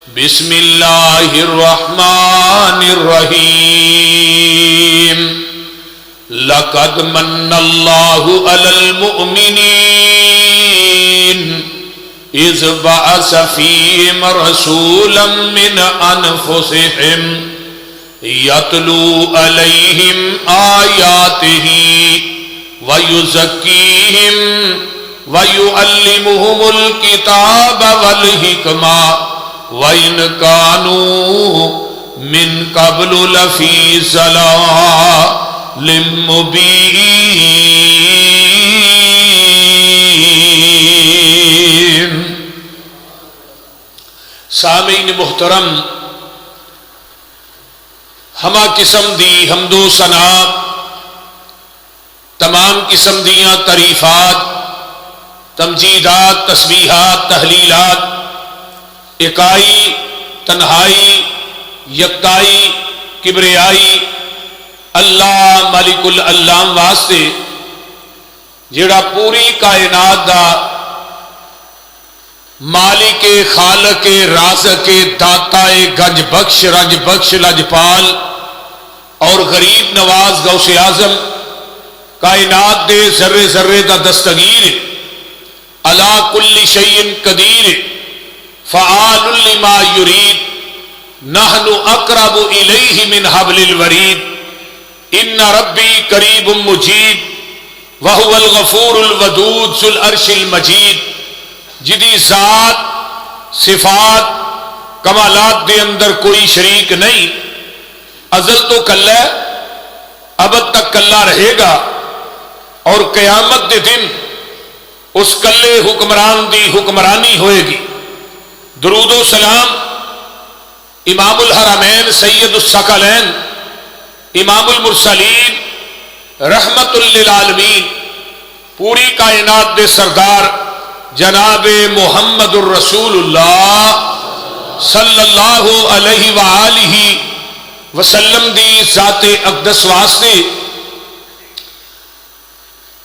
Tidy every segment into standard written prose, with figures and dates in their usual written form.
بسم اللہ الرحمن الرحیم لقد من اللہ علی المؤمنین اذ بعث فیہم رسولا من انفسہم یتلو علیہم آیاتہ ویزکیہم ویعلمہم الکتاب والحکمہ وَإِنْ كَانُوا مِنْ قَبْلُ لَفِي ضَلَالٍ مُبِينٍ۔ سامعین محترم، ہما قسم دی حمد و ثنا، تمام قسم دیاں تعریفات، تمجیدات، تسبیحات، تحلیلات، اکائی، تنہائی، یکتائی، کبریائی اللہ مالک العلام واسطے جڑا پوری کائنات دا مالک خالق رازق داتا گنج بخش رنج بخش لجپال اور غریب نواز غوث اعظم کائنات دے ذرے ذرے دا دستگیر علی کل شیء قدیر فعال لما یرید نحن اقرب الیہ من حبل الورید ان ربی قریب مجید وہو الغفور الودود ذو العرش المجید جدی ذات صفات کمالات دے اندر کوئی شریک نہیں، ازل تو کلہ ہے، ابد تک کلہ رہے گا، اور قیامت دے دن اس کلے حکمران دی حکمرانی ہوئے گی۔ درود و سلام امام الحرمین سید الثقلین امام المرسلین رحمت للعالمین پوری کائنات دے سردار جناب محمد الرسول اللہ صلی اللہ علیہ وآلہ وسلم دی ذات اقدس واسطے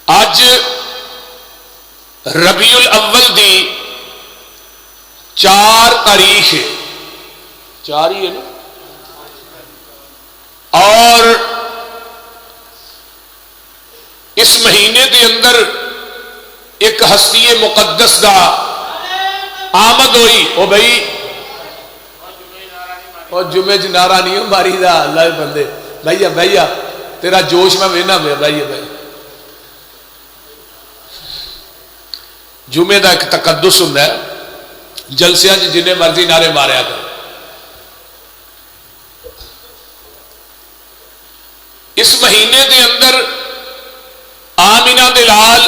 آج ربیع الاول دی 4 تاریخ ہے، 4 ہی ہے نا، اور اس مہینے دے اندر ایک ہستی مقدس دا آمد ہوئی۔ او بھائی اور جمعہ نعرہ نہیں ہو ماری دا اللہ بندے بھائیا بھائیا تیرا جوش میں وینا بھائیا بھائی جمعہ دا ایک تقدس ہوندا ہے، جلسیاں جنہیں مرضی نعرے ماریا کر۔ اس مہینے دے اندر آمینہ دے لال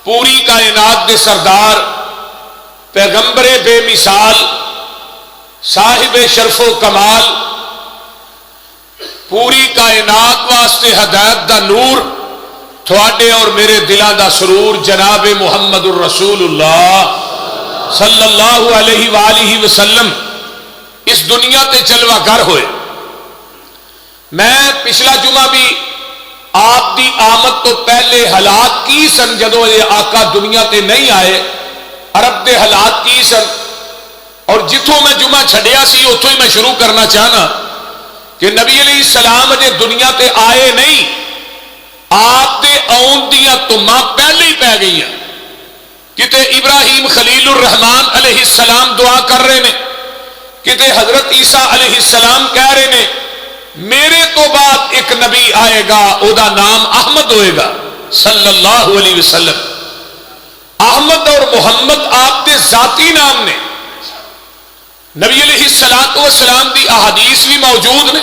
پوری کائنات دے سردار پیغمبر بے مثال صاحب شرف و کمال پوری کائنات واسطے ہدایت دا نور تھوڑے اور میرے دلاں دا سرور جناب محمد الرسول اللہ صلی اللہ علیہ وآلہ وسلم اس دنیا تے چلوا گر ہوئے۔ میں پچھلا جمعہ بھی آپ دی آمد تو پہلے حالات کی سن جدوں یہ آقا دنیا تے نہیں آئے، عرب دے حالات کی سن، اور جتوں میں جمعہ چھڑیا سی اتوں ہی میں شروع کرنا چاہنا کہ نبی علیہ السلام جے دنیا تے آئے نہیں، آپ دے آن دیاں تماں پہلے ہی پہ گئی ہیں۔ کتے ابراہیم خلیل الرحمن علیہ السلام دعا کر رہے نے، کتے حضرت عیسیٰ علیہ السلام کہہ رہے نے میرے تو بعد ایک نبی آئے گا او دا نام احمد ہوئے گا صلی اللہ علیہ وسلم۔ احمد اور محمد آپ دے ذاتی نام نے، نبی علیہ السلام دی احادیث بھی موجود نے،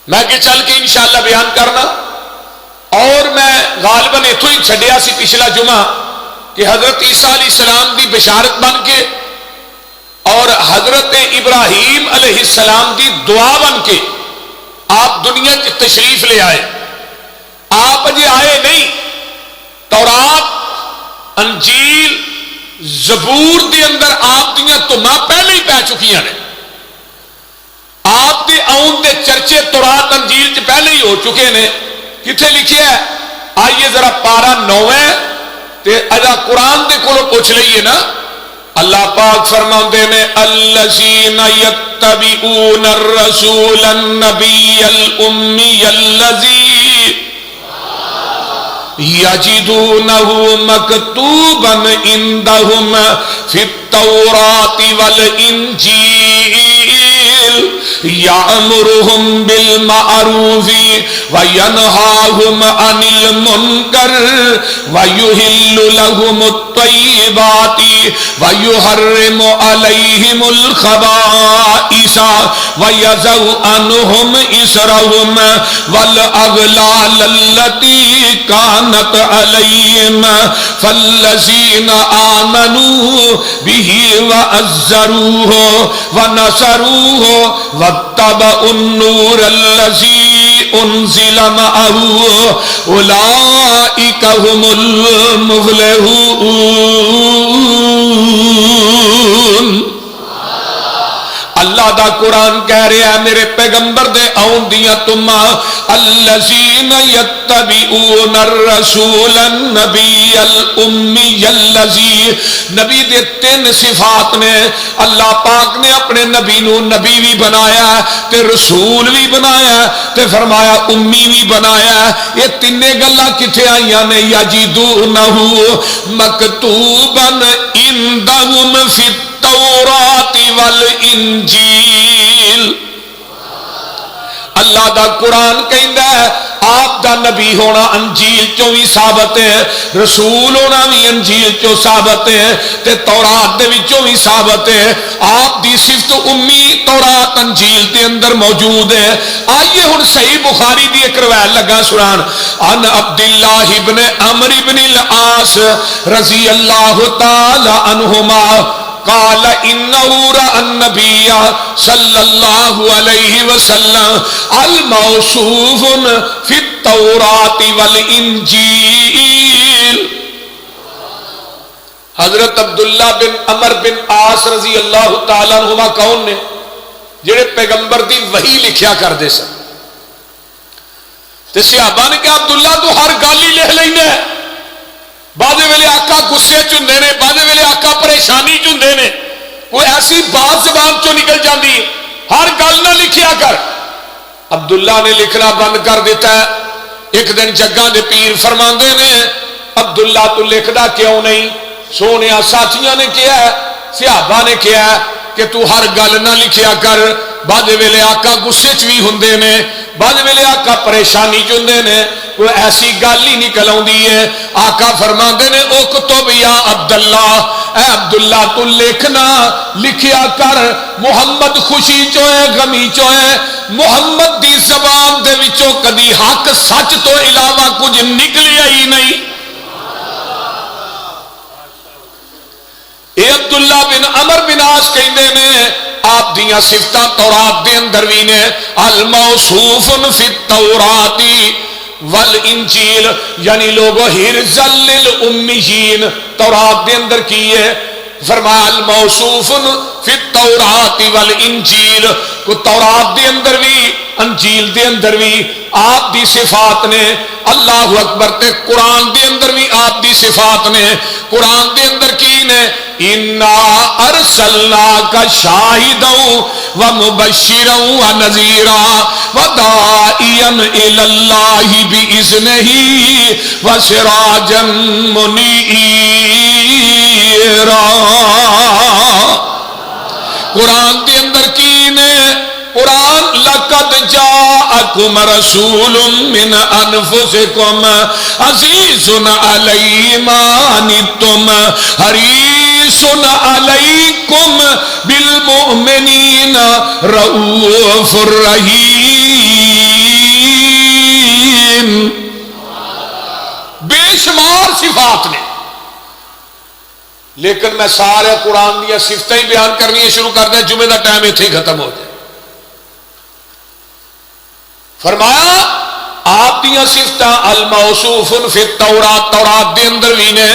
میں کہ چل کے انشاءاللہ بیان کرنا، اور میں غالباً اتوں ہی چھڈیا سی پچھلا جمعہ کہ حضرت عیسیٰ علیہ السلام دی بشارت بن کے اور حضرت ابراہیم علیہ السلام دی دعا بن کے آپ دنیا کی تشریف لے آئے۔ آپ اجے آئے نہیں، تورات انجیل زبور دے اندر آپ دیاں تماں پہلے ہی پہ چکی ہیں، آپ دے آن دے چرچے تورات انجیل چ پہلے ہی ہو چکے ہیں۔ کتنے لکھے ہے؟ آئیے ذرا پارہ 9 تے اجا قرآن دے کولو پوچھ لئیے نا اللہ پاک فرماتے ہیں الذین یتبعون الرسول النبی الامی الذی یجدونہ مکتوبا عندہم فی التوراۃ والانجیل یأمرہم بالمعروف وینہاہم عن المنکر ویحل لہم الطیبات ویحرم علیہم الخبائث ویضع عنہم اسرہم والاغلال التی کانت علیہم فالذین آمنوا بہ وعزروہ ونصروہ واتبعوا النور الذی انزل معہ اولئک هم المفلحون۔ اللہ دا قرآن کہہ رہا ہے میرے پیغمبر دے آن دیاں تمہ الذین یتبعون الرسول النبی الامی الذی، نبی دے تین صفات نے اللہ پاک نے اپنے نبی نو نبی بھی بنایا تے رسول بھی بنایا تے فرمایا امی بھی بنایا۔ یہ تینے گلہ کتھے آئیاں نے یجدونہ مکتوبا عندہم فی التوراۃ والانجیل۔ اللہ دا قرآن کہندا ہے آپ دا نبی ہونا انجیل چوں بھی ثابت ہے، رسول ہونا بھی انجیل چوں ثابت ہے تے تورات دے وچوں بھی ثابت ہے۔ آپ دی صفت امی تورات انجیل دے اندر موجود ہے۔ آئیے ہن صحیح بخاری دی ایک روایت لگا سنان عن عبداللہ ابن عمرو بن العاص رضی اللہ تعالی عنہما قال انه رأى النبي صلى الله عليه وسلم الموصوف في التوراة والانجيل۔ حضرت عبداللہ بن عمر بن عاص رضی اللہ تعالیٰ عنہما کون نے؟ جڑے پیغمبر دی وحی لکھیا کر دے سن۔ تے صحابہ نے کہا عبداللہ تو ہر گل ہی لکھ لینا ہے، بعد ویلے آقا غصے چندے نے، بعد ویلے آقا پریشانی چندے نے، کوئی ایسی بات زبان چوں نکل جاندی ہر گل نہ لکھیا کر۔ عبداللہ نے لکھنا بند کر دیتا ہے۔ ایک دن جگہ دے پیر فرماندے نے عبداللہ تو لکھدا کیوں نہیں؟ سونیا ساتھیاں نے کیا ہے، صحابہ نے کیا ہے کہ تو ہر گل نہ لکھیا کر، بعد ویلے آقا غصے چ بھی ہوندے نے، بعد ویلے آقا پریشانی چ ہوندے نے، کوئی ایسی گل ہی نکل آندی ہے۔ آقا فرماندے نے اکتب یا عبداللہ، اے عبداللہ تو لکھنا لکھیا کر، محمد خوشی چو ہے غمی چو ہے، محمد دی زبان دے وچوں کدی حق سچ تو علاوہ کچھ نکلیا ہی نہیں۔ اے عبداللہ بن عمر بن عاص کہندے نے آپ دیاں صفتاں تورات دے اندر بھی نے الموصوف فی التورات والانجیل، یعنی لوگوں حرزا للامیین، تورات دے اندر کی ہے فرمایا الموصوف فی التورات والانجیل، کو تورات دے اندر بھی انجیل دے اندر بھی آپ دی صفات نے۔ اللہ اکبر، تے قرآن دے اندر بھی آپ دی صفات نے۔ قرآن دے اندر کی نے انا ارسلناک شاہدا ومبشرا ونذیرا وداعیا الی اللہ باذنہ وسراجا منیرا۔ قرآن دے اندر کی نے قرآن لقد جاءکم رسول من انفسکم عزیز علی ما عنتم حریص علیکم بالمؤمنین رؤوف الرحیم۔ بے شمار صفات نے، لیکن میں سارے قرآن دیا صفتیں ہی بیان کرنی شروع کر دیں، جمعے دا ٹائم ایتھے ہی ختم ہو جائے۔ فرمایا آپ دیا صفتاں الموصوف فی التورات، تورات دے اندر بھی نے۔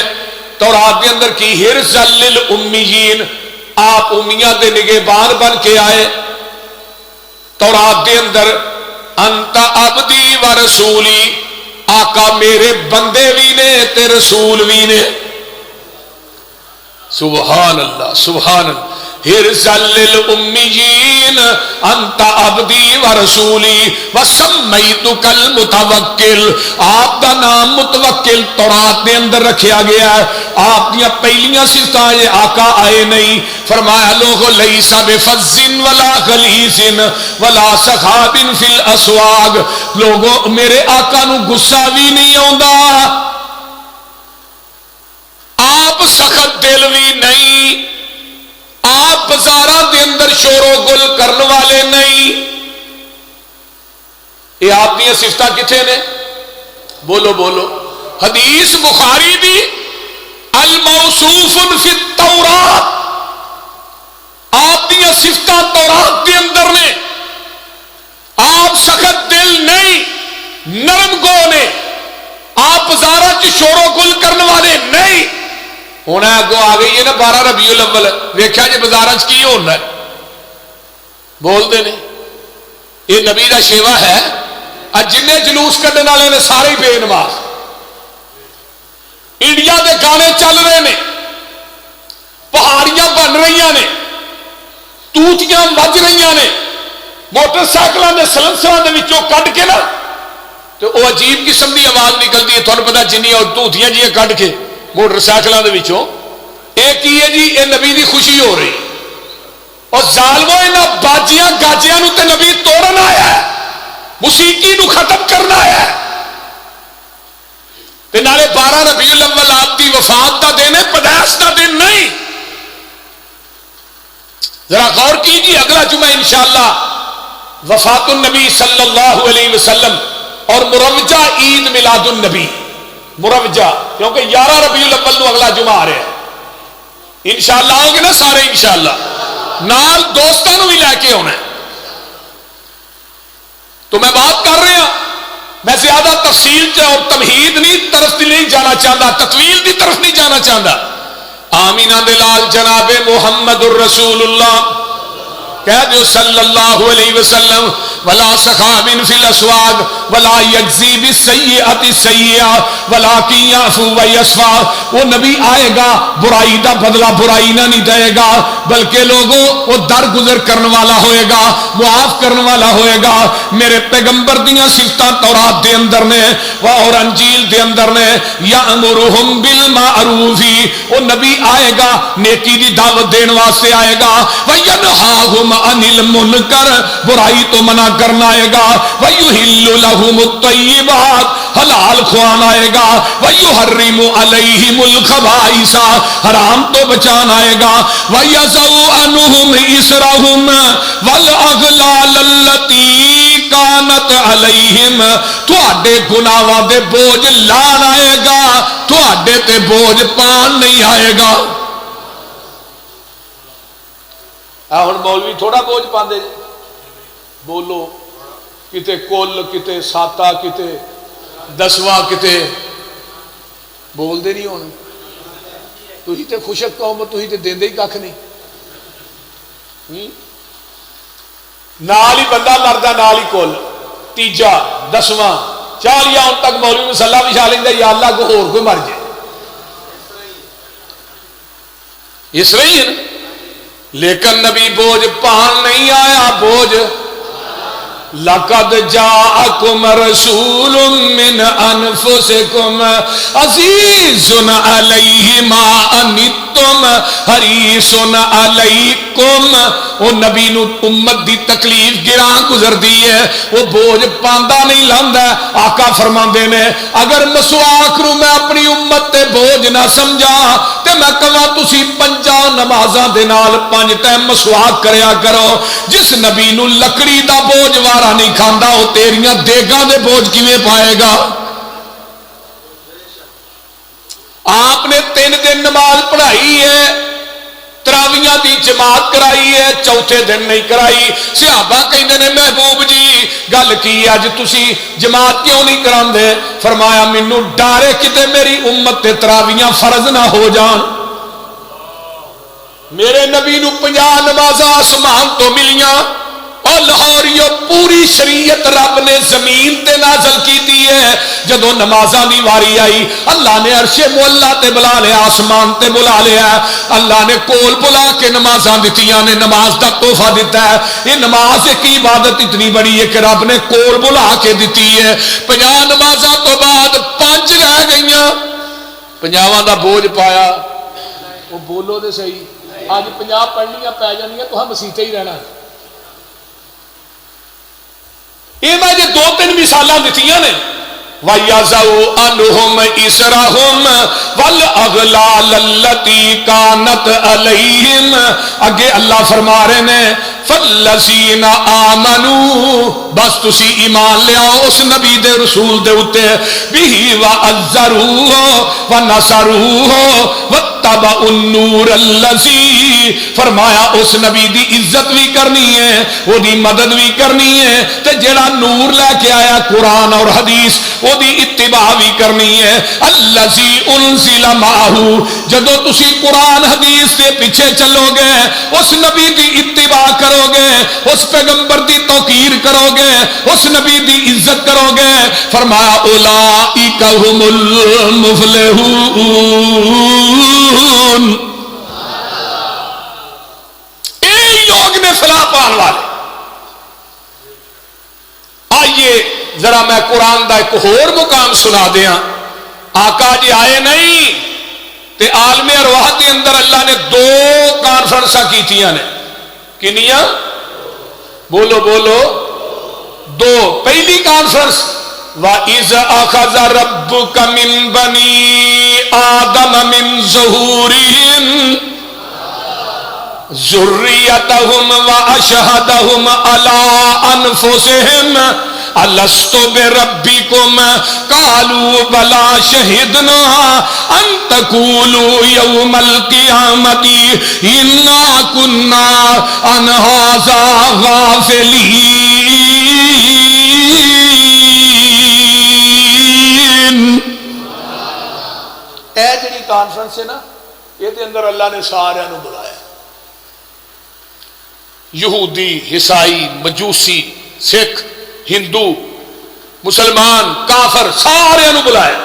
تورات دے اندر کی حرزا للامیین، آپ امیہ دے نگہبان بن کے آئے۔ تورات دے اندر انت عبدی و رسولی، آقا میرے بندے بھی نے تے رسول بھی نے۔ سبحان اللہ سبحان اللہ. ہرزل للأمیین انت عبدی و رسولی وسمیتک المتوکل. آپ دا نام متوکل تورات دے اندر رکھیا گیا ہے. آپ دیا پہلیاں صفتاں یہ آقا آئے نہیں. فرمایا لوگو لیس بفظ ولا غلیظ ولا سخاب فی الاسواق. لوگو میرے آقا نو غصہ بھی نہیں آوندا, آپ سخت دل بھی نہیں, آپ بازاراں دے اندر شور و گل کرن والے نہیں. یہ آپ دی صفتاں کتھے نے؟ بولو بولو. حدیث بخاری دی الموصوف فی التورات, آپ دی صفتاں تورات دے اندر نے. آپ سخت دل نہیں, نرم گو نے. آپ بازاراں چ شور و گل کرن والے نہیں. ہوں اگوں آ گئی ہے نا 12 ربیع الاول, ویکھیا جی بازار کی ہونا ہے, بولتے نے یہ نبی دا شیوا ہے. جن جلوس کڈن والے نے سارے ہی بے نماز. انڈیا دے گانے چل رہے نے, پہاڑیاں بن رہی نے, توتیاں بج رہی نے, موٹر سائیکلوں کے سلنسراں دے وچوں کڈ کے نا تو وہ عجیب قسم کی آواز نکلتی ہے. تھانوں پتہ جنی توتیاں جی کڈ کے موٹر سائیکلوں کے وچوں یہ کی ہے جی, یہ نبی دی خوشی ہو رہی. اور ظالمو انہاں باجیاں گاجیاں نو تے نبی توڑن آیا ہے, موسیقی نو ختم کرنا آیا ہے. تے نالے 12 ربیع الاول آپ دی وفات دا دن ہے, پیدائش دا دن نہیں. ذرا غور کیجیے, اگلا جمعہ انشاءاللہ وفات النبی صلی اللہ علیہ وسلم اور مروجہ عید میلاد النبی. مروجہ کیونکہ 11 ربیع الاول نو اگلا جمعہ آ رہا ہے. انشاءاللہ آؤ گے نا سارے انشاءاللہ, نال دوستوں بھی لے کے ہونا ہے. تو میں بات کر رہا, میں زیادہ تفصیل اور تمہید نہیں طرف نہیں جانا چاہتا, تطویل دی طرف نہیں جانا چاہتا. آمینہ دے لال جناب محمد الرسول اللہ کہہ دیو صلی اللہ علیہ وسلم. ولا سخاب فی الاسواق ولا یجزی بالسیئۃ السیئۃ ولکن یعفو ویصفح. وہ نبی آئے گا برائی دا بدلہ برائی نہ نہیں دے گا, بلکہ لوگوں وہ درگزر کرنے والا ہوئے گا, معاف کرنے والا ہوئے گا. میرے پیغمبر دیاں صفتاں تورات دے اندر نے اور انجیل دے اندر نے. یامرہم بالمعروف, وہ نبی آئے گا نیکی دی دعوت دین واسطے آئے گا. وینہاہم عن المنکر, برائی تو منع کرنا آئے گا. وَيُحِلُّ لَهُمُ الطَّيِّبَاتِ, حلال خوان آئے گا. وَيُحَرِّمُ عَلَيْهِمُ الْخَبَائِثَ, حرام تو بچان آئے گا. وَيَضَعُ عَنْهُمْ إِصْرَهُمْ وَالْأَغْلَالَ الَّتِي كَانَتْ عَلَيْهِمْ, تواڈے گناہاں دے بوجھ لان آئے گا, تواڈے تے بوجھ پان نہیں آئے گا. ہن مولوی تھوڑا بوجھ پاندے جی, بولو کتے کل کتے ساتا کتے دسواں کتے بول دے نہیں ہونے. تھی تے خوشک قوم, تھی تے دیندے ہی کھ نہیں. نال ہی بندہ مردا نال ہی کل, تیجا دسواں 40 ہن تک مولوی مسلح بچھا لیندا, یا اللہ کو ہور کوئی مر جائے. اس طرح ہی ہے نا. لیکن نبی بوجھ پان نہیں آیا, بوجھ لَقَدْ جَاءَكُمْ رَسُولٌ مِّنْ أَنفُسِكُمْ عَزِيزٌ عَلَيْهِ مَا عَنِتُّمْ حَرِيصٌ عَلَيْكُمْ. وہ نبی نو امت دی تکلیف گراں گزر دی ہے, وہ بوجھ پاندا نہیں لاندا. آقا فرماندے نے اگر مسواک نو میں اپنی امت تے بوجھ نہ سمجھا تے میں کہاں تسی 5 نمازاں دے نال 5 ٹائم مسواک کریا کرو. جس نبی نو لکڑی دا بوجھ وارا نہیں کھاندا, وہ تیریاں دیگاں دے بوجھ کیویں پائے گا. آپ نے 3 دن نماز پڑھائی ہے, تراویاں دی جماعت کرائی ہے, چوتھے دن نہیں کرائی. صحابہ کہندے نے محبوب جی گل کی اج تسی جماعت کیوں نہیں کراندے؟ فرمایا مینوں ڈر ہے کتے میری امت تے تراویاں فرض نہ ہو جان. میرے نبی نو 50 نمازاں آسمان تو ملیاں اور لاہوریو پوری شریعت رب نے زمین تے نازل کی ہے. جدو نمازاں دی واری آئی اللہ نے عرش معلا تے بلا لیا, آسمان تے بلا لیا. اللہ نے کول بلا کے نمازاں دتیاں نے, نماز دا تحفہ دیتا ہے. یہ نماز ایک عبادت اتنی بڑی ہے کہ رب نے کول بلا کے دیتی ہے. 50 نمازاں تو بعد 5 رہ گئیاں, 50 دا بوجھ پایا. وہ بولو دے صحیح, اج 50 پڑھنیاں پی جانیاں تو ہم مسیطے ہی رہنا. یہ میں جو 2-3 مثالاں دتیاں نے. وَيَزَوْ عَنْهُمْ إِسْرَهُمْ وَالْأَغْلَالَ الَّتِي كَانَتْ عَلَيْهِمْ. اگے اللہ فرما رہے ہیں فَالَّذِينَ آمَنُوا, بس تسی ایمان لے آؤ اس نبی دے رسول دے اتے بِهِ وَعَزَّرُوهُ وَنَصَرُوهُ وَاتَّبَعُوا النُّورَ الَّذِي. فرمایا اس نبی دی عزت بھی کرنی ہے, وہ دی مدد بھی کرنی ہے, تے جڑا نور لے کے آیا قرآن اور حدیث وہ دی اتباع بھی کرنی ہے. الذی انزل معہ, جدو تسی قرآن حدیث کے پیچھے چلو گے, اس نبی دی اتباع کرو گے, اس پیغمبر دی توقیر کرو گے, اس نبی دی عزت کرو گے, فرمایا اولئک هم المفلحون. یہی لوگ نے فلاح پان والے. آئیے ذرا میں قرآن دا ایک اور مقام سنا دیا. آقا جی آئے نہیں تے عالم ارواح کے اندر اللہ نے 2 کانفرنساں کیتیاں نے. کنیاں بولو بولو 2. پہلی کانفرنس وَإِذْ أَخَذَ رَبُّكَ مِن بَنِي آدَمَ مِن ظُهُورِهِمْ ذُرِّيَّتَهُمْ وَأَشْهَدَهُمْ عَلَىٰ أَنفُسِهِمْ أَلَسْتُ بِرَبِّكُمْ قَالُوا بَلَىٰ شَهِدْنَا أَن تَقُولُوا يَوْمَ الْقِيَامَةِ إِنَّا كُنَّا عَنْ هَٰذَا غَافِلِينَ. اے جڑی کانفرنس ہے نا, یہ دے اندر اللہ نے سارے نو بلایا. یہودی, عیسائی, مجوسی, سکھ, ہندو, مسلمان, کافر, سارے نو بلایا.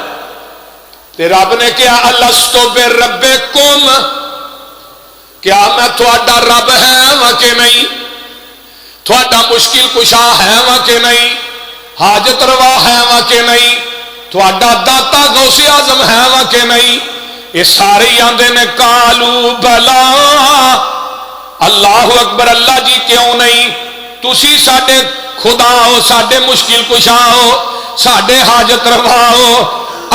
تے رب نے کہا الستو بربکم, کیا میں تھوڑا رب ہے وا کہ نہیں, تھوڑا مشکل کشا ہے وا کہ نہیں, حاجت روا ہے وا کہ نہیں, تھوڑا داتا غوث اعظم ہے وا کہ نہیں. یہ سارے آندے نے کالو بلا, اللہ اکبر, اللہ جی کیوں نہیں, تسی ساڈے خدا ہو, ساڈے مشکل کشا ہو, ساڈے حاجت روا ہو,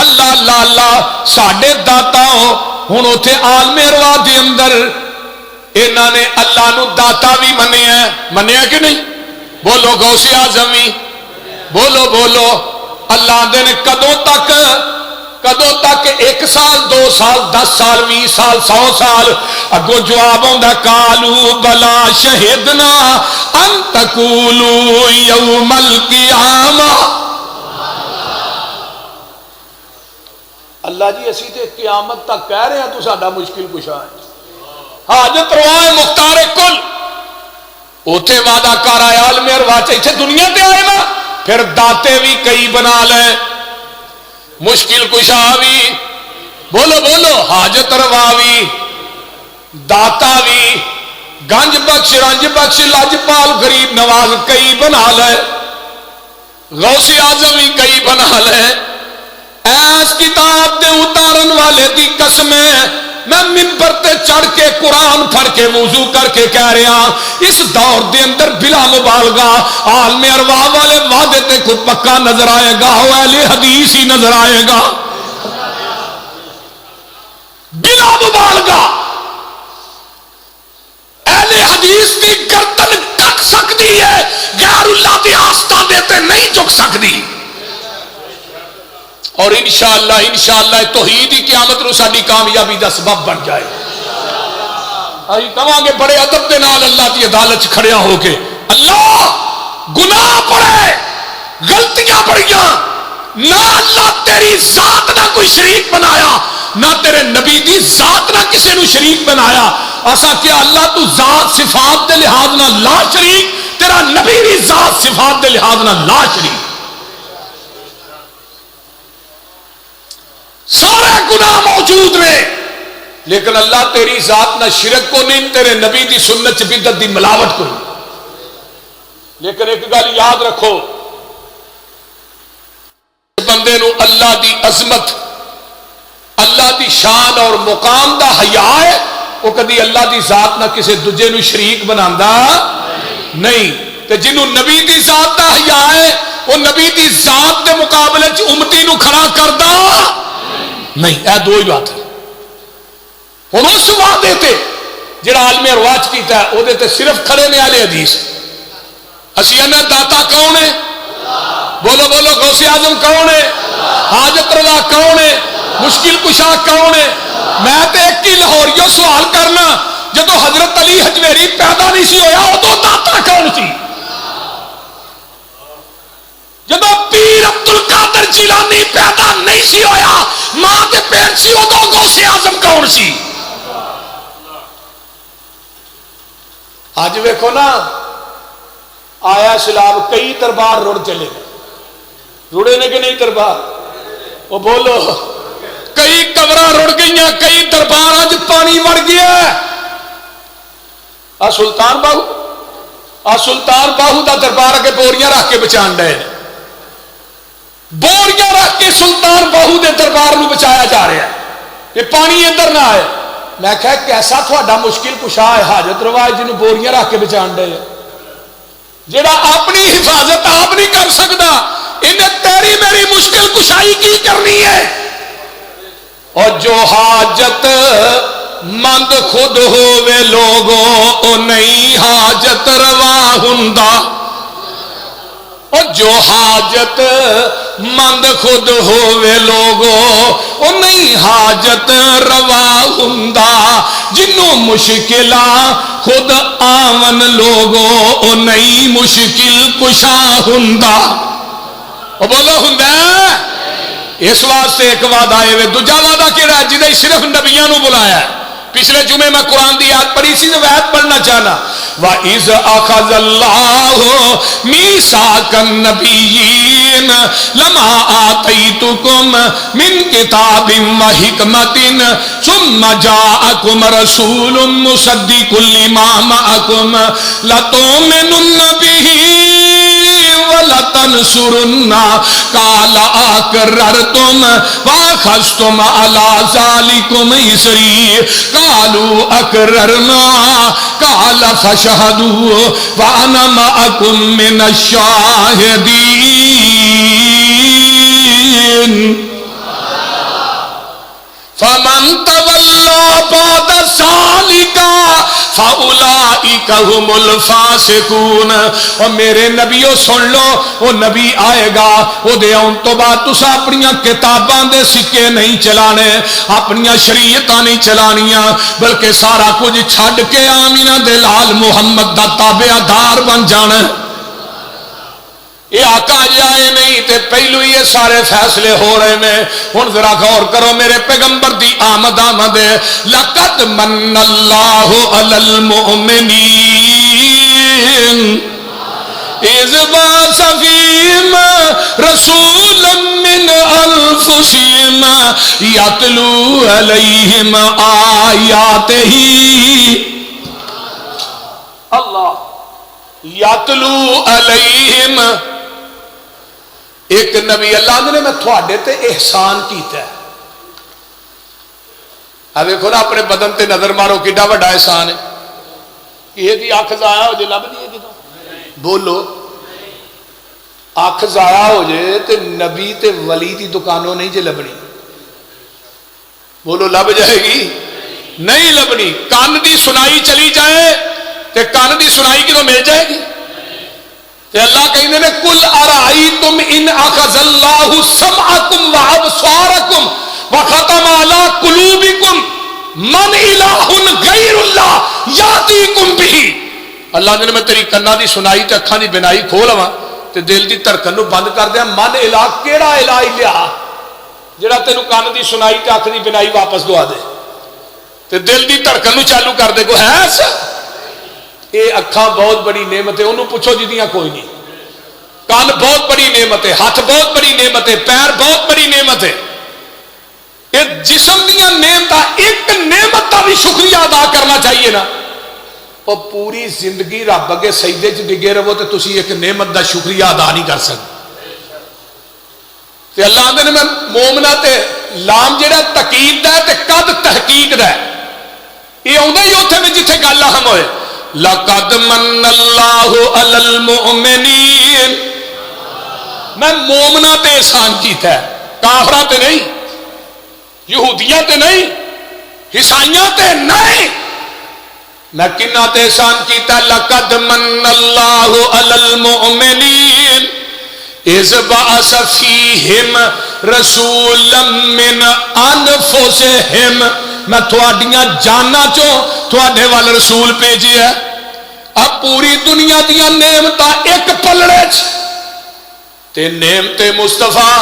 اللہ اللہ اللہ ساڈے داتا ہو. ہن اوتھے عالم ارواح دے اندر انہاں نے اللہ نو داتا بھی منیا کہ نہیں. بولو غوث اعظم بھی, بولو بولو. اللہ دے نے کدوں تک 1 سال 2 سال 10 سال 20 سال 100 سال اگوں جواب آندا کالو بلا شہدنا ان تقولوا یوم القیامہ. اللہ جی اسی تے قیامت تک کہہ رہے ہیں تو ساڈا مشکل کشا ہے, حاجت روا ہے, مختار کل. اوتھے وعدہ کر آیا عالم ارواح, ایتھے دنیا تے آئے نا پھر داتے بھی کئی بنا لے, مشکل کشا بھی, بولو بولو, حاجت روا بھی, داتا بھی, گنج بخش, رنج بخش, لجپال, غریب نواز کئی بنا لے, غوث اعظم بھی کئی بنا لے. ایس کتاب دے اتارن والے دی قسم ہے, میں منبر تے چڑھ کے قرآن پڑھ کے وضو کر کے کہہ رہا اس دور دے اندر بلا مبالغہ عالم ارواح والے وعدے تے کو پکا نظر آئے گا, وہ اہل حدیث ہی نظر آئے گا بلا مبالغہ. اہل حدیث کی گردن کٹ سکتی ہے, غیر اللہ دی آستانے تے نہیں جھک سکتی. اور انشاءاللہ توحید ہی قیامت نو ساری کامیابی دا سبب بن جائے. ائی کہاں گے بڑے ادب دے نال اللہ دی عدالت کھڑیا ہو کے, اللہ گناہ پڑے, غلطیاں بڑیاں, نہ اللہ تیری ذات نہ کوئی شریک بنایا, نہ تیرے نبی دی ذات نہ کسی نو شریک بنایا. اسا کیا اللہ تو ذات صفات دے لحاظ نہ لا شریک تیرا نبی بھی ذات صفات دے لحاظ نہ لا شریک، سارے گناہ موجود نے، لیکن اللہ تیری ذات نہ شرک کو نہیں، تیرے نبی دی سنت چ بدعت دی ملاوٹ کو نہیں۔ لیکن ایک گل یاد رکھو، بندے نو اللہ دی عظمت، اللہ دی شان اور مقام دا حیا ہے، وہ کدی اللہ دی ذات نہ کسی دوجے نو شریک بناندہ نہیں۔ تے جنوں نبی دی ذات دا حیا ہے، وہ نبی دی ذات دے مقابلے چ امتی نو کھڑا کردا نہیں۔ اے دو ہی بات ہے۔ ہن اس وعدے تے جڑا عالم رواج کیتا ہے، او دے تے صرف کھڑے نے اہل حدیث۔ اسی انہاں داتا کون ہے؟ بولو بولو، غوث اعظم کون ہے؟ حاجت روا کون ہے؟ مشکل کشا کون ہے؟ میں تے ایک ہی لاہوریوں سوال کرنا، جدو حضرت علی حجویری پیدا نہیں سی ہویا ادو داتا کون سی؟ جدو پیر عبد القادر جیلانی پیدا نہیں سی ہویا ماں کے پیٹ سی ادو غوث اعظم کون سی؟ اج ویکھو نا، آیا سلام کئی دربار رڑ چلے گئے، رڑے نے کہ نہیں دربار؟ وہ بولو، کئی قبراں رڑ گئیاں، کئی دربار اج پانی وڑ گیا۔ آ سلطان باہو دا دربار اگے بوریاں رکھ کے بچان ڈے، بوریاں رکھ کے سلطان باہو دے دربار نو بچایا جا رہا ہے کہ پانی ادھر نہ آئے۔ میں کہا کیسا تھوڑا مشکل کشا ہے حاجت روا جنوں بوریاں رکھ کے بچان ڈے، جڑا اپنی حفاظت آپ نہیں کر سکتا، انہیں تیری میری مشکل کشائی کی کرنی ہے۔ اور جو حاجت مند خود ہووے لوگوں او نہیں حاجت روا ہندا، اور جو حاجت مند خود ہووے لوگوں او نہیں حاجت روا ہندا، جنوں مشکلاں خود آون لوگوں او نہیں مشکل کشا ہندا۔ او بولو ہندا؟ اس واسطے ایک وعدہ آئے ہوئے، دوجا وعدہ کیڑا ہے جنہیں صرف نبیوں نو بلایا ہے۔ پچھلے جمعے میں قرآن دی آیت پڑھی سی، وعد پڑھنا چاہنا، وَإِذْ أَخَذَ اللَّهُ مِيثَاقَ النَّبِيِّينَ لَمَا آتَيْتُكُم مِّن كِتَابٍ وَحِكْمَةٍ ثُمَّ جَاءَكُمْ رَسُولٌ مُصَدِّقٌ لِّمَا مَعَكُمْ لَتُؤْمِنُنَّ بِهِ وَلَتَنْصُرُنَّهُ قَالَ أَقْرَرْتُمْ وَأَخَذْتُمْ عَلَىٰ ذَلِكُمْ إِصْرِي قَالُوا أَقْرَرْنَا قَالَ فَاشْهَدُوا وَأَنَا مَعَكُمْ مِنَ الشَّاهِدِينَ فَمَن تَوَلَّىٰ بَعْدَ ذَٰلِكَ فَأُولَٰئِكَ هُمُ الْفَاسِقُونَ۔ اور میرے نبیوں سن لو، وہ نبی آئے گا، وہ دے آن تو بعد تسا اپنیاں کتاباں دے سکے نہیں چلانے، اپنیاں شریعتاں نہیں چلانیاں، بلکہ سارا کچھ چھڈ کے آمینہ دے لال محمد دا تابع دار بن جانا۔ یہ آقا جائے نہیں تے پہلو یہ سارے فیصلے ہو رہے ہیں۔ ہن ذرا غور کرو، میرے پیغمبر دی آمد ہے، لقد من اللہ علی المؤمنین اذ بعث فیہم رسولا من انفسہم یتلو علیہم آیاتہ، اللہ یتلو علیہم، ایک نبی اللہ نے میں تھوڑے تے احسان کیتا ہے۔ اب دیکھو نا اپنے بدن تے نظر مارو کیڈا بڑا احسان ہے، یہ دی اکھ ضائع ہو جائے لب دی ہے کدوں؟ بولو، اکھ ضائع ہو جائے تے نبی تے ولی دی دکانوں نہیں جے لبنی، بولو لب جائے گی؟ نہیں لبنی۔ کان دی سنائی چلی جائے تے کان دی سنائی کدوں مل جائے گی؟ تے اللہ کہندے نے کل ارائیتم ان اخذ اللہ سمعکم وابصارکم وختم علی قلوبکم من الہ غیر اللہ یاتیکم بہ۔ اللہ نے میں تیری کنا دی سنائی تے اکھاں دی بینائی کھولواں تے دل دی دھڑکن نو بند کر دیاں، من الہ کیڑا الہ لیا جڑا تینوں کان دی سنائی تے اکھ دی بینائی واپس دوا دے تے دل دی دھڑکن نو چالو کر دے، کوئی ہے ایسا؟ یہ اکھاں بہت بڑی نعمت ہے، انہوں پوچھو جدیاں کوئی نہیں. کان بہت بڑی نعمت ہے، ہاتھ بہت بڑی نعمت ہے، پیر بہت بڑی نعمت ہے. یہ جسم دیا نعمت، ایک نعمت کا بھی شکریہ ادا کرنا چاہیے نا. اور پوری زندگی رب اگے سجدے چ ڈگے رہو تو تسی ایک نعمت کا شکریہ ادا نہیں کر سکتے. تے اللہ آندے نے میں مومنا تے لام جڑا تقید دا ہے تے قد تحقیق دا ہے. یہ آدھا ہی اتنے میں جتنے گل اہم ہوئے. لقد من اللہ علی المؤمنین، میں مومنا تے احسان کیتا ہے، کافراں تے نہیں، یہودیاں تے نہیں، عیسائیاں تے نہیں. میں کنہ تے احسان کیتا ہے. لقد من اللہ علی المؤمنین اذ بعث فیہم رسولا من انفسہم، میں تھوڑیاں جانا چوں تھوڑے وال رسول بھیجے ہے. اب پوری دنیا دیا نعمت ایک پلڑے تے نعمت مصطفیٰ.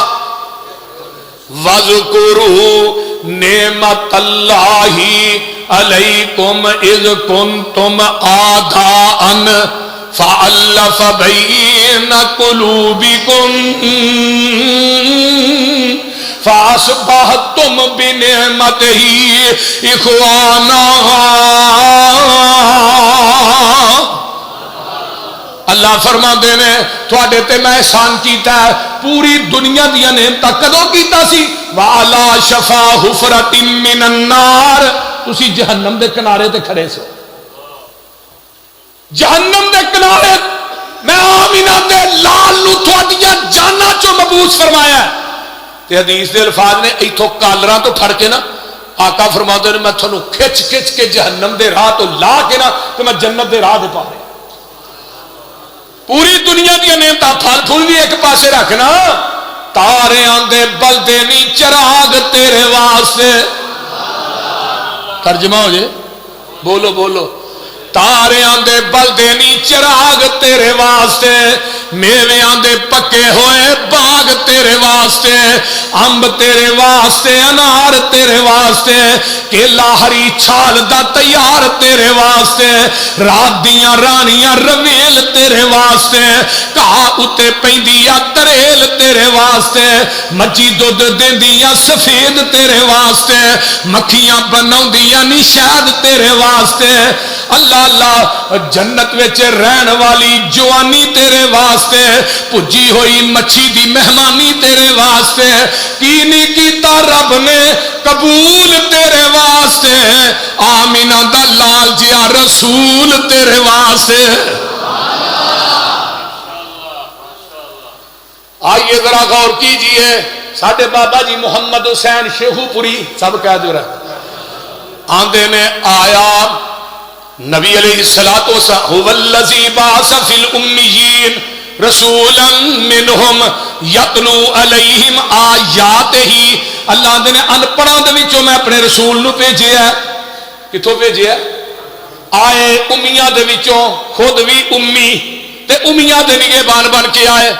وَذْكُرُوا نعمت اللہ علیکم اذ کنتم اعداء فألف بین قلوبکم فاصبحتم بنعمتہ اخوانا. اللہ فرما دینے تھوڑے تے میں احسان کیتا ہے. پوری دنیا دیا نعمت کدوں کیتا سی؟ وَعَلَى شَفَا حُفْرَةٍ مِّنَ النَّارِ، تسی جہنم دے کنارے تے کھڑے سو. جہنم دے کنارے میں آمینہ دے لال نو تھوڑیاں جانا چو مبوس فرمایا ہے. تے حدیث دے الفاظ نے ایتھوں کالراں تو پھڑ کے نا آقا فرما دے میں تھانوں کھچ کھچ کے جہنم دے راہ تو لا کے نا تو میں جنت دے راہ دے پا رہا. پوری دنیا دیا نعمتاں پھل پھول بھی ایک پاسے رکھنا. تارے آندے بلدے نی چراغ تیرے واسطے. ترجمہ ہو جائے، بولو بولو. تارے آندے بلدے نی چراغ تیرے واسطے، میوے آندے پکے ہوئے باغ تیرے واسطے، امب تیرے واسطے، انار تیرے واسطے، کیلا ہری چھال دا تیار تیرے واسطے، رات دیاں رانیاں رویل تیرے واسطے، کہا اتے پیندیا تریل تیرے واسطے، مچھی دودھ دیندیا سفید تیرے واسطے، مکھیاں بناؤندیا نشاد تیرے واسطے. اللہ اللہ جنت وچ رہن والی جوانی تیرے واسطے، پجی ہوئی مچھی دی مہمانی تیرے واسطے. کی نہیں کیتا رب نے قبول تیرے واسطے، آمینہ دا لال جیا رسول تیرے واسطے. آئیے ذرا غور کیجئے. ساڈے بابا جی محمد حسین شیخو پوری سب کہہ دو رہا آندے نے آیا نبی علیہ الصلوۃ والسلام هو الذی بعث فی الامیین رسولا منہم یتلو علیہم آیاتہ. اللہ نے ان پڑھاں دے وچوں میں اپنے رسول نو بھیجیا ہے. کتھوں بھیجیا ہے؟ آئے امیاں دے وچوں، خود بھی امی تے امیاں دے نگہبان بن کے آئے.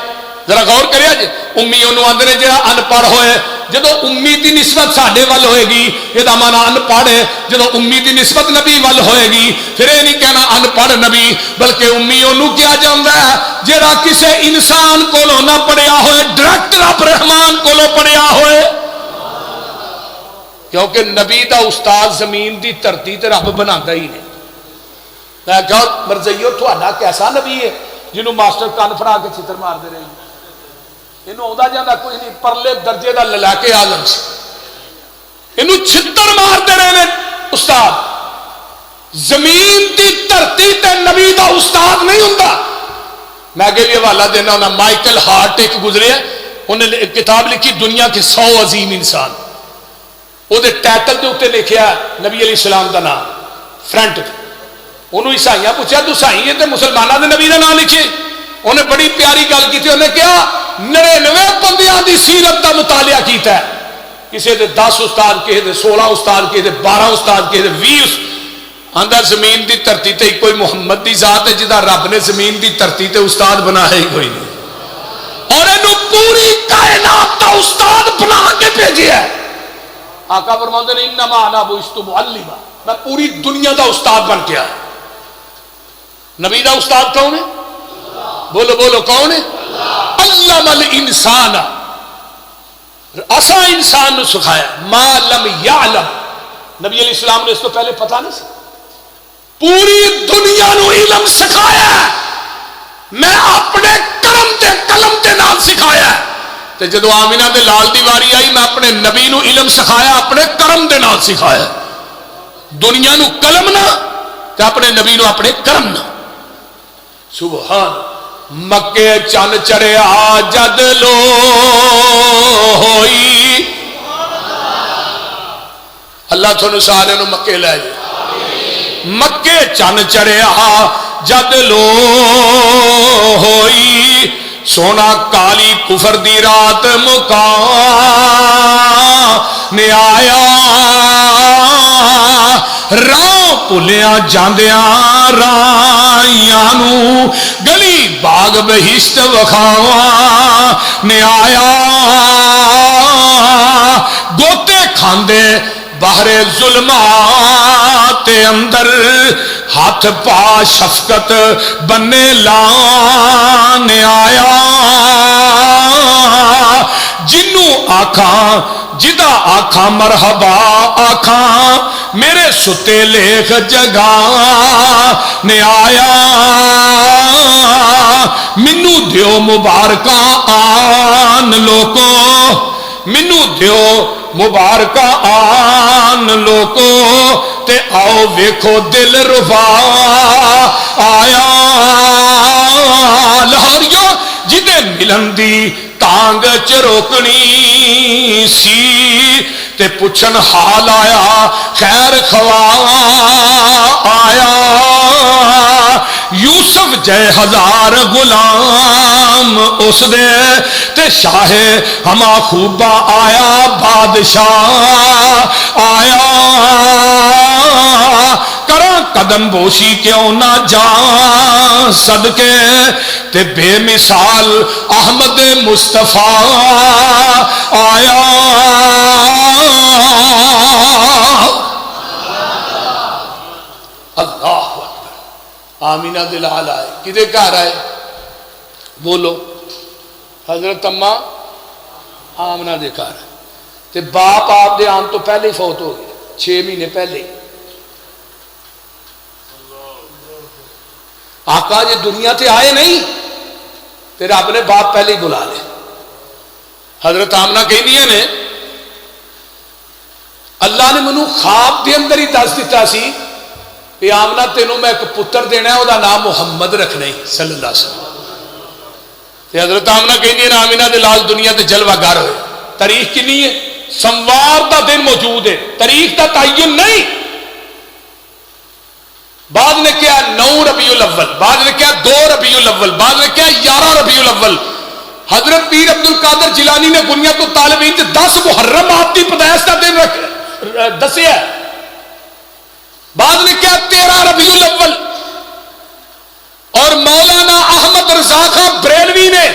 ذرا غور کریا جی. امی انہوں آندے نے جڑا ان پڑھ ہوئے. جدو امی دی نسبت ساڈے ول ہوئے گی یہ مانا ان پڑھ ہے. جدو امی دی نسبت نبی ول ہوئے گی پھر یہ نہیں کہنا ان پڑھ نبی، بلکہ امی انہوں کیا جاندا ہے جڑا کسے انسان کولوں نہ پڑھیا ہوئے، ڈائریکٹ رب رحمان کولوں پڑھیا ہوئے. کیونکہ نبی دا استاد زمین دی دھرتی تے رب بناتا ہی نہیں. میں کہا مرزائیو تھوڑا کیسا نبی ہے جنہوں ماسٹر کان پھڑا کے چھتر مار دے رہے ہیں. انہوں آدھا جاندہ کچھ نہیں، پرلے درجے دا للاکے آزم سے انہوں چھتر مار دے رہے ہیں. استاد زمین دی دھرتی تے نبی دا استاد نہیں ہوندہ. میں آگے بھی حوالہ دینا ہونا. مائیکل ہارٹ ایک گزرے ہیں، انہوں نے کتاب لکھی دنیا کے 100 عظیم انسان. وہ دے ٹائٹل دے اتے لکھیا نبی علیہ السلام دا نام فرنٹ. انہوں عیسائیاں پوچھا تو عیسائی ہے تے مسلمانہ دے نبی دا نام لکھے. انہیں بڑی پیاری گل کی تھی. انہیں کیا 99 بندیاں دی سیرت دا مطالعہ کیتا ہے. کسی دے 10 استاد، کسی دے 16 استاد، کسی دے 12 استاد، کسی دے 20. اندر زمین دی دھرتی تے کوئی محمد دی ذات ہے جدا رب نے زمین دی دھرتی تے استاد بنا ہے ہی کوئی نہیں. اور انہوں پوری کائنات دا استاد بنا کے بھیجے ہے. آقا فرماتے ہیں انما انا بعثت معلما، میں پوری دنیا دا استاد بن کے آیا. نبی دا استاد کون ہے؟ بولو بولو کون ہے؟ علم الانسان، اسا انسان نے سکھایا ما لم یعلم، نبی علیہ السلام نے اس کو پہلے پتہ نہیں سکھایا، پوری دنیا نو علم سکھایا ہے، میں اپنے کرم تے قلم تے نال سکھایا ہے، تے جدو آمینہ دے لال دی واری آئی میں اپنے نبی نو علم سکھایا، اپنے کرم دے نال سکھایا، دنیا نو قلم نہ تے اپنے نبی نو اپنے کرم نہ۔ سبحان، مکے چن چڑھیا جد لو ہوئی، اللہ تھانوں سارے نو مکے لے جائے، مکے چن چڑھیا جد لو ہوئی، سونا کالی کفر دی رات مکا نے آیا، راہ پلیاں جاندیاں رائیاں نو گلی باغ بہشت وکھاواں نے آیا، گوتے کھاندے باہر ظلمات اندر، ہاتھ پا شفقت بنے لانے آیا، جنوں آکھاں جدا آکھاں مرحبا آکھاں، میرے ستے لیخ جگا نے آیا، منو دیو مبارکہ آن لوکو، منو دیو مبارکہ آن لوکو، تے آؤ ویکھو دل رفا آیا، لاہوریو جدے ملن دی تانگ چروکنی سی، تے پچھن حال آیا خیر خواہ آیا، یوسف جے ہزار غلام اس دے، تے شاہ ہما خوبہ آیا بادشاہ آیا، کراں قدم بوشی کیوں نہ جان صدقے، تے بے مثال احمد مصطفیٰ آیا، اللہ اکبر، آمینہ دلال آئے، کدے گھر آئے؟ بولو، حضرت اماں آمنہ دے گھر، تے باپ آپ دے آن تو پہلے ہی فوت ہو گئے، 6 مہینے پہلے۔ آقا جی دنیا تے آئے نہیں تے رب نے باپ پہلے ہی بلا لے۔ حضرت آمنہ کہندیاں نے اللہ نے منو خواب دے اندر ہی دس دیتا سی کہ آمنہ تینوں میں ایک پتر دینا ہے، وہ دا نام محمد رکھنا ہی صلی اللہ علیہ وسلم۔ تے حضرت آمنہ کہندی ہے آمنہ دے لال دنیا تے جلوہ گر ہوئے، تاریخ کنی ہے؟ سموار دا دن موجود ہے، تاریخ دا تعین نہیں، بعد نے کیا 9 ربیع الاول، بعد نے کیا 2 ربیع الاول، بعد نے کیا 11 ربیع الاول۔ حضرت پیر عبد القادر جیلانی نے بنیاد الطالبین سے 10 محرم آپ کی پیدائش کا دن دسیا، بعد نے کیا 13 ربیع الاول، اور مولانا احمد رضا خان بریلوی نے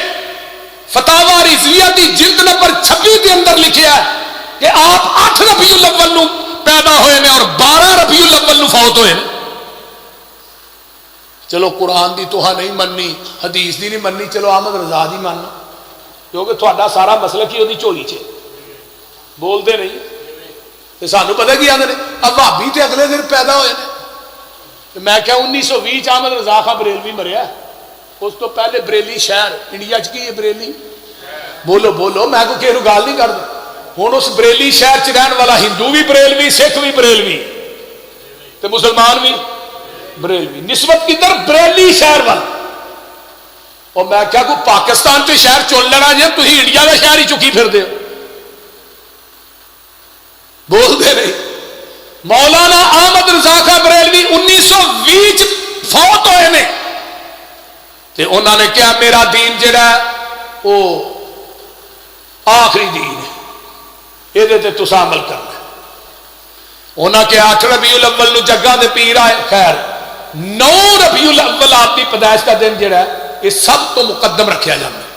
فتاوی رضویہ کی جلد نمبر 26 کے اندر لکھیا ہے کہ آپ 8 ربیع الاول نو پیدا ہوئے نے اور 12 ربیع الاول نو فوت ہوئے نے۔ چلو قرآن دی توہا نہیں مننی، حدیث دی نہیں مننی، چلو احمد رضا دی ماننا، کیونکہ تھوڑا سارا مسلک ہی وہی جھولی چ بولتے نہیں تے سانو پتہ کی آندے نے اب بھابی تے اگلے دن پیدا ہوئے نے۔ میں کہا 1920 احمد رضا خان بریلوی مریا، اس تو پہلے بریلی شہر انڈیا چ کی ہے بریلی، بولو بولو، میں کو کسی گال نہیں کرتا، ہوں اس بریلی شہر چ رہن والا ہندو بھی بریلوی، سکھ بھی بریلوی تے مسلمان بھی بریلوی، نسبت کی طرف بریلی شہر والا۔ اور میں کیا کوئی پاکستان کے شہر چن لینا جی، تھی انڈیا کا شہر ہی چکی پھر دے بولتے نہیں۔ مولانا احمد رضا خان بریلوی 1920 فوت ہوئے نے، تے انہوں نے کیا میرا دین جڑا ہے وہ آخری دین ہے، یہ تسا عمل کرنا ہے۔ انہوں نے 8 ربیع الاول نو جگہ دے پیر آئے، خیر 9 ربیع الاول آپ کی پیدائش کا دن جڑا ہے یہ سب تو مقدم رکھا جاتا ہے۔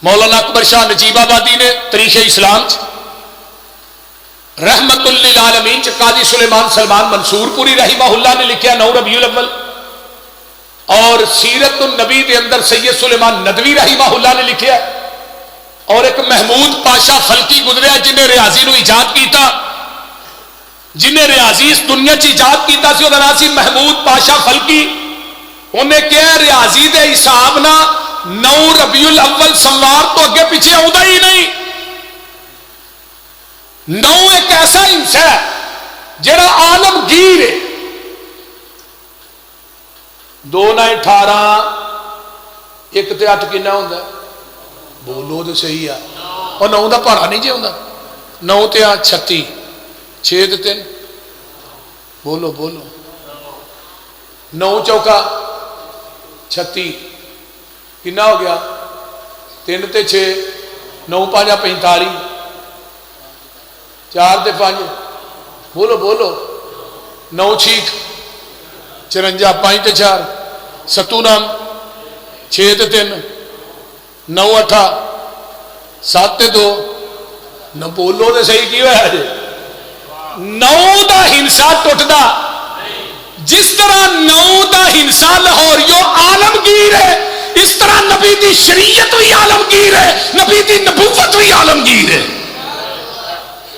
مولانا اکبر شاہ نجیب آبادی نے تاریخ اسلام رحمت للعالمین قاضی سلیمان سلمان منصور پوری رحمہ اللہ نے لکھا 9 ربیع الاول، سیرت النبی دے اندر سید سلیمان ندوی رحمہ اللہ نے لکھیا ہے، اور ایک محمود پاشا فلکی گزریا جنہیں ریاضی نو ایجاد کیتا، جنہیں ریاضی اس دنیا چ ایجاد کیتا سی، وہ نام سی محمود پاشا فلکی۔ انہیں کہا ریاضی دے حساب نہ 9 ربیع الاول سوار تو اگے پیچھے آؤں ہی نہیں۔ 9 ایک ایسا ہنسا ہے جڑا عالمگیر ہے، 2 9 18 1 تے 8 کنا ہوندا ہے؟ بولو تو صحیح ہے، اور 9 دا پہاڑا نہیں جی ہوندا، 9 تے 8 36 6 تے 3 بولو بولو 9 چوکا 36 کنا ہو گیا 3 تے 6 9 5 45 4 تے 5 بولو بولو 9 6 54 5 تے 4 7 9 6 تے 3 9 8 7 تے 2 نہ بولو تو صحیح کی ہوا جی 9 دا ہنسا ٹوٹدا، جس طرح 9 دا ہنسا لاہوریو عالمگیر ہے، اس طرح نبی دی شریعت بھی عالمگیر ہے، نبی دی نبوت بھی عالمگیر ہے۔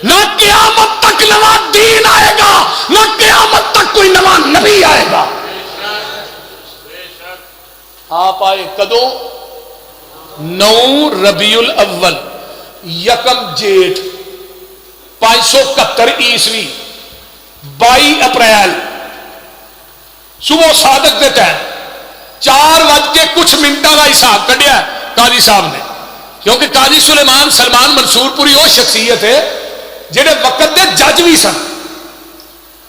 نہ قیامت تک نواں دین آئے گا، نہ قیامت تک کوئی نواں نبی آئے گا۔ آپ آئے کدو؟ 9 ربیع الاول 1 جیٹھ 571 عیسوی 22 اپریل صبح صادق دے ٹائم 4 بج کے کچھ منٹوں کا حساب کڈیا قاضی صاحب نے، کیونکہ قاضی سلیمان سلمان منصور پوری وہ شخصیت ہے جہے وقت دے جج بھی سن،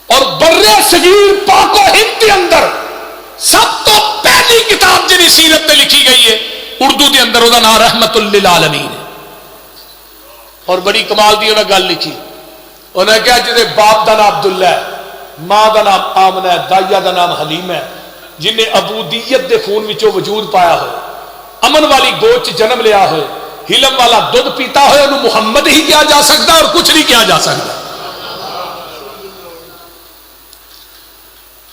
اور برے صغیر پاک و ہند کے اندر سب تو پہلی کتاب جی سیرت میں لکھی گئی ہے اردو کے اندر، وہ نام رحمت للعالمین ہے، اور بڑی کمال دی انہیں گل لکھی۔ انہیں کہا جہاں باپ کا نام عبداللہ ہے، ماں کا نام آمنہ ہے، دائیا کا نام حلیم ہے، جنہیں عبودیت دے خون وچوں وجود پایا ہوئے، امن والی گوچ جنم لیا ہوئے، حلم والا دودھ پیتا ہوئے، انہوں محمد ہی کیا جا سکتا اور کچھ نہیں کیا جا سکتا۔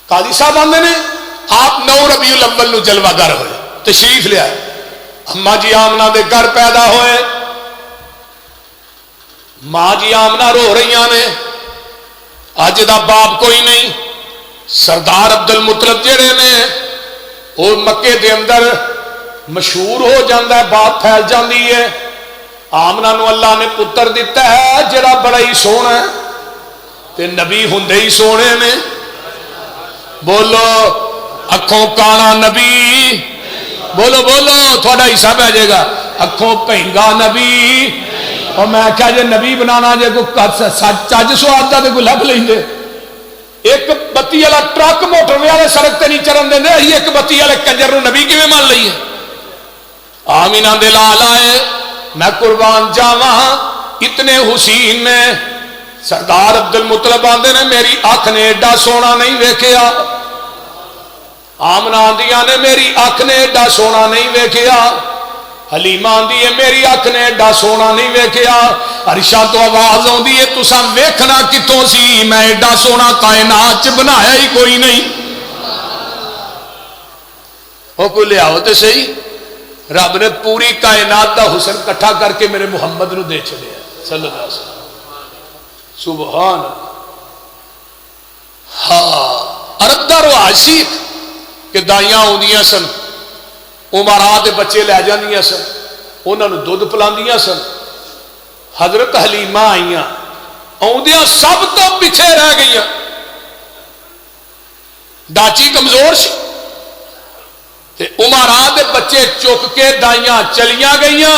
قاضی صاحب آندے نے آپ 9 ربیع الاول نو جلوہ گر ہوئے، تشریف لیا، اماں جی آمنہ دے گھر پیدا ہوئے، ماں جی آمنہ رو رہی نے، اج دا باپ کوئی نہیں، سردار عبد المطلب جڑے نے وہ مکے دے اندر مشہور ہو جاندہ ہے، بات پھیل جاندی ہے، آمنہ نو اللہ نے پتر دیتا ہے جڑا بڑا ہی سونا ہے تے نبی ہوندے ہی سونے نے، بولو اکھوں کانا نبی، بولو بولو تھوڑا حصہ پہ جائے گا، اکھوں پہنگا نبی، اور میں کیا جے نبی بنانا جے کو چج سواد دا تے کوئی لب لیں دے، ایک بتی والا ٹرک موٹر والے سڑک تے نہیں چرن دے، ایک بتی والے کنجر نو نبی کیویں مان لئیے؟ آمینہ دے لال آئے میں قربان جاواں اتنے حسین نے، سردار عبد المطلب آندے نے میری اکھ نے ایڈا سونا نہیں ویکھیا، آمنہ آندیاں نے میری اکھ نے ایڈا سونا نہیں ویکھیا، حلیمہ آندی ہے میری اکھ نے ایڈا سونا نہیں ویکھیا، عرشاں تو آواز آندی ہے تساں ویکھنا کتوں سی، میں ایڈا سونا کائنات چ بنایا ہی کوئی نہیں۔ وہ کوئی لے آؤ تے صحیح، رب نے پوری کائنات دا حسن کٹھا کر کے میرے محمد نو دے چھڑیا صلی اللہ علیہ وسلم، سبحان ہاں۔ عرب دا رواج سی کہ دائیاں آندیاں سن، امراء دے بچے لے جاندیاں سن، انہاں نو دودھ پلاندیاں سن، حضرت حلیمہ آئیاں آندیاں سب تو پیچھے رہ گئیاں، ڈاچی کمزور سی تے امراء دے بچے چک کے دائیاں چلیاں گئیاں،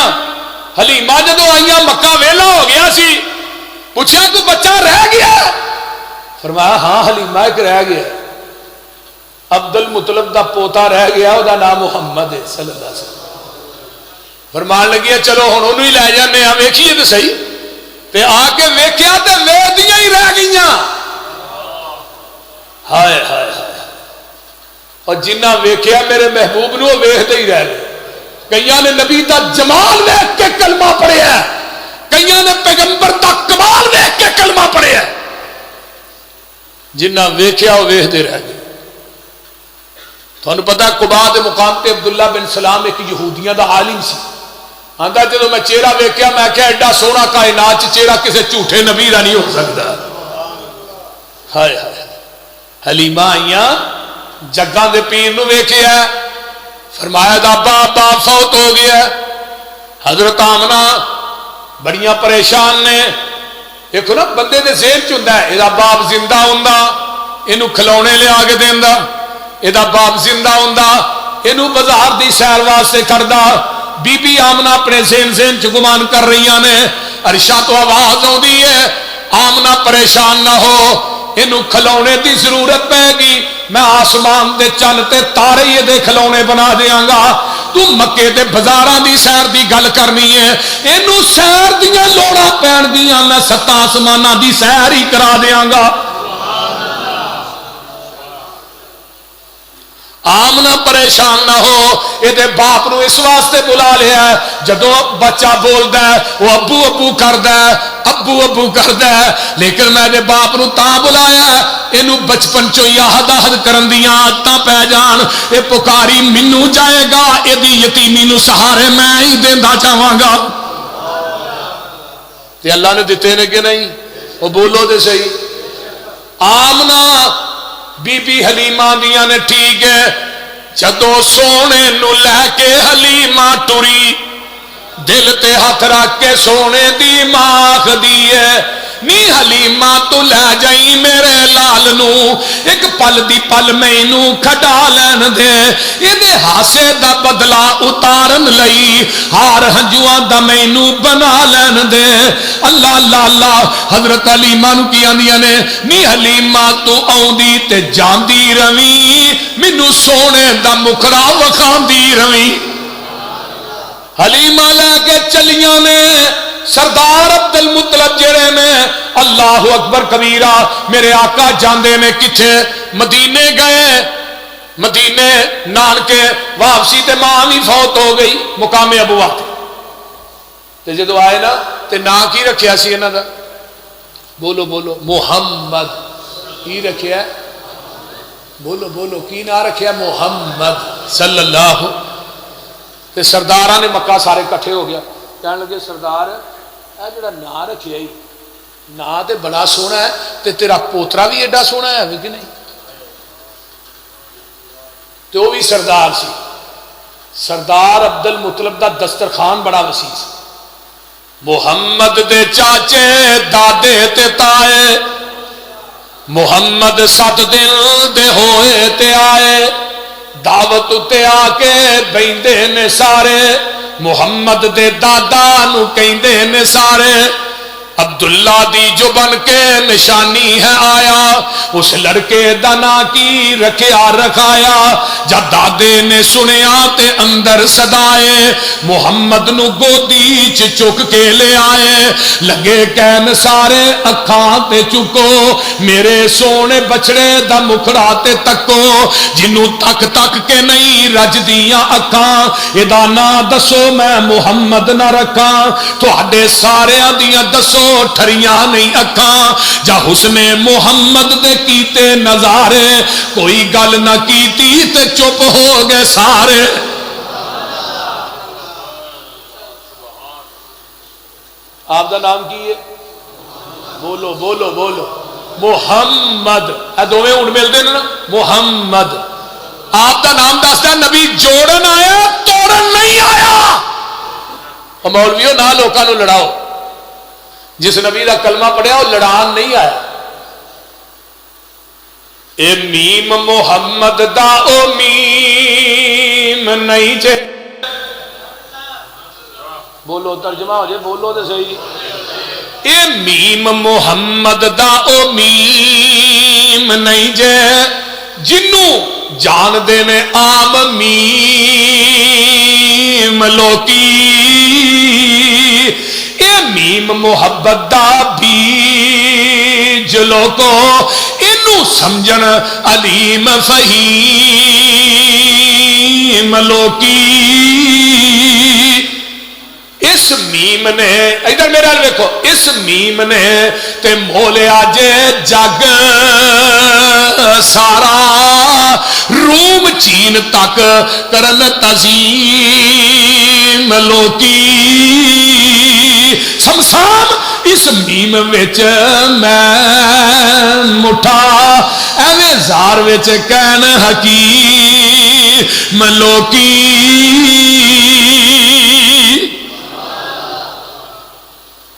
حلیمہ جدو آئیاں مکہ ویلا ہو گیا سی، پوچھا تو بچہ رہ گیا؟ فرمایا ہاں حلیمہ ایک رہ گیا، عبد المطلب دا پوتا رہ گیا، وہ دا نام محمد ہے صلی اللہ علیہ وسلم۔ فرمان لگیا چلو ہن انہوں ہی لے جانے ہاں، ویکھیے تو صحیح، تے آ کے ویکھیا تے ویدیاں ہی رہ گئیاں، ہائے ہائے ہائے، اور جنہ ویکھیا میرے محبوب نو ویکھدے ہی رہ گئے، کئیاں نے نبی دا جمال ویکھ کے کلمہ پڑھیا ہے، کئیاں نے پیغمبر دا کمال ویکھ کے کلمہ پڑھیا ہے، جنہ ویکھیا وہ ویکھدے رہ گئے۔ تھانوں پتہ قباء دے مقام تے عبداللہ بن سلام ایک یہودیاں دا عالم سی. آندا جدوں میں چہرہ ویکھیا میں کہیا ایڈا سونا کائنات چ چہرہ کسے جھوٹے نبی دا نہیں ہو سکدا. ہائے ہائے حلیمہ آئیاں جگاں دے پیر نو ویکھیا فرمایا دا ابا فوت ہو گیا. حضرت آمنہ بڑیاں پریشان نے. دیکھو نا بندے دے ذہن چ ہوندا ہے ادا باپ زندہ ہوندا اینو کھلونے لیا کے دیندا, ادا باپ زندہ ہوندا اینو بازار دی سیر واسطے کردا. بی بی آمنہ اپنے ذہن چ گمان کر رہی نے عرشاں تو آواز آندی ہے آمنہ پریشان نہ ہو اینو کھلونے دی ضرورت پے گی, میں آسمان دے چن تے تارے یہ دے کھلونے بنا دیاں گا. تو مکے دے بازاراں دی سیر دی گل کرنی ہے اینو سیر دیاں لوڑاں پین گیاں میں 7 آسماناں دی سیر ہی کرا دیاں گا. آمنہ پریشان نہ ہو یہ باپ نو اس واسطے بلا لیا ہے جدو بچہ بولدا ہے وہ ابو ابو کردا ہے ابو ابو کردا ہے, لیکن میں دے باپ نو تاں بلایا ہے اینو بچپن چوں یاد کرن دیاں عادتاں پی جان. اے پکاری مینوں جائے گا ایدی یتیمی نو سہارے میں ہی دیندا جاواں گا. تے اللہ نے دتے نے کہ نہیں؟ وہ بولو تے صحیح. آمنہ بی بی حلیمہ دیاں نے ٹھیک ہے جدو سونے نو لے کے حلیمہ ٹری دل تے ہاتھ رکھ کے سونے دی ماں کھدی ہے نی حلیمہ تو لے جائی میرے لال نو ایک پل دی پل مینو کھڈا لین دے یہ دے ہاسے دا بدلا اتارن لئی ہار ہنجواں دا مینو بنا لین دے. اللہ اللہ اللہ. حضرت حلیمہ نو کی آندیاں نے نی حلیمہ تو آوندی تے جاندی روی مینو سونے دا مکھڑا وکھاندی روی. حلیمہ لے کے چلیاں نے سردار عبد المطلب جڑے نے اللہ اکبر کبیرہ میرے آقا جاندے نے کتھے مدینے گئے. مدینے نانکے واپسی تے ماں بھی فوت ہو گئی مقام ابوا تے جدو آئے نا تے نا کی رکھیا سی انہاں دا؟ بولو بولو محمد. کی رکھیا؟ بولو بولو کی نا رکھیا؟ محمد صلی اللہ. تے سرداراں نے مکہ سارے کٹھے ہو گیا کہنے لگے سردار اے جڑا نا رکھیا ہی نا تے بڑا سونا ہے تے تیرا پوترا بھی ایڈا سونا ہے کہ نہیں؟ تو وہ بھی سردار سی. سردار عبد المطلب دا دسترخوان بڑا وسیع سی. محمد دے چاچے دادے تے تائے محمد 7 دن دے ہوئے تے آئے دعوت تے آ کے بیندے نے سارے محمد دے دادا نو کہندے نے سارے عبداللہ دی جو بن کے نشانی ہے آیا اس لڑکے دا نا کی رکھیا رکھایا. جب دادے نے سنیا تے اندر صدائے محمد نو گودی چک کے لے آئے لگے کہن سارے اکھاں تے چکو میرے سونے بچڑے دا مکھڑا تے تکو جنوں تک تک کے نہیں رج دیاں اکھاں ادا نا دسو میں محمد نہ رکھاں تواڈے ساریاں دیاں دسو ٹھریاں نہیں اکھاں جا حسن محمد دے کیتے نظارے کوئی گل نہ کیتی تے چپ ہو گئے سارے. آپ دا نام کی ہے؟ بولو بولو بولو. محمد. اے دوویں ہن ملدے نے نا محمد. آپ دا نام دسدا نبی جوڑن آیا توڑن نہیں آیا. اور مولویوں نہ لوکاں نو لڑاؤ جس نبی دا کلمہ پڑھیا وہ لڑان نہیں آیا. اے میم محمد دا او میم نہیں جے. بولو ترجمہ ہو جائے بولو تے صحیح. اے میم محمد دا او میم نہیں جے جنوں جان دے نے عام میم لوکی اے میم محبت دا بیج لوکو انو سمجھن علیم فہیم لوکی. اس میم نے ادھر میرے حال دیکھو اس میم نے تے مولیا جے جگ سارا روم چین تک کرن تزیم لوکی سمسام اس میم وچ میں مٹھا ایویں زار وچ کہن حکیم لوکی